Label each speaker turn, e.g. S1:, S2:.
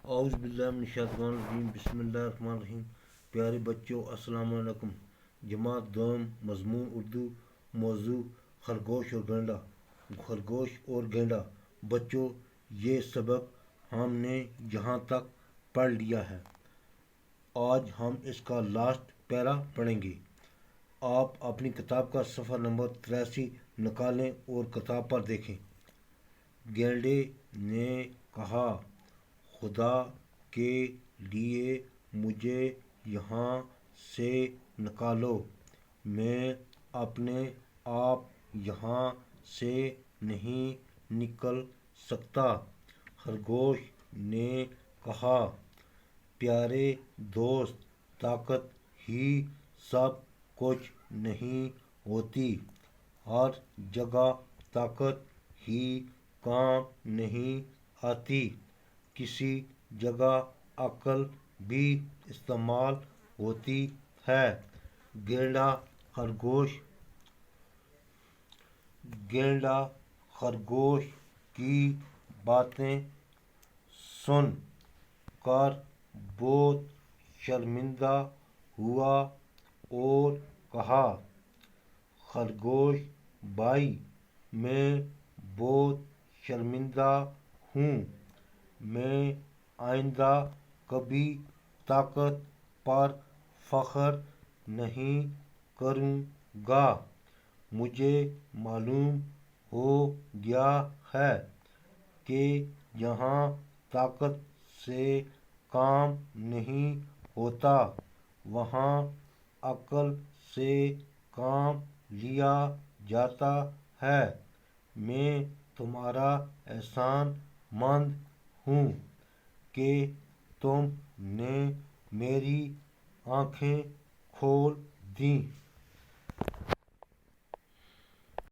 S1: اعوذ باللہ من الشیطان الرجیم بسم اللہ الرحمن الرحیم۔ پیارے بچوں السلام علیکم۔ جماعت دوم مضمون اردو، موضوع خرگوش اور گینڈا۔ خرگوش اور گینڈا۔ بچوں یہ سبق ہم نے یہاں تک پڑھ لیا ہے، آج ہم اس کا لاسٹ پیرا پڑھیں گے۔ آپ اپنی کتاب کا صفحہ نمبر 83 نکالیں اور کتاب پر دیکھیں۔ گینڈے نے کہا، خدا کے لیے مجھے یہاں سے نکالو، میں اپنے آپ یہاں سے نہیں نکل سکتا۔ خرگوش نے کہا، پیارے دوست، طاقت ہی سب کچھ نہیں ہوتی، ہر جگہ طاقت ہی کام نہیں آتی، کسی جگہ عقل بھی استعمال ہوتی ہے۔ گینڈا خرگوش کی باتیں سن کر بہت شرمندہ ہوا اور کہا، خرگوش بھائی، میں بہت شرمندہ ہوں، میں آئندہ کبھی طاقت پر فخر نہیں کروں گا۔ مجھے معلوم ہو گیا ہے کہ جہاں طاقت سے کام نہیں ہوتا وہاں عقل سے کام لیا جاتا ہے۔ میں تمہارا احسان مند ہوں کہ تم نے میری آنکھیں کھول دیں۔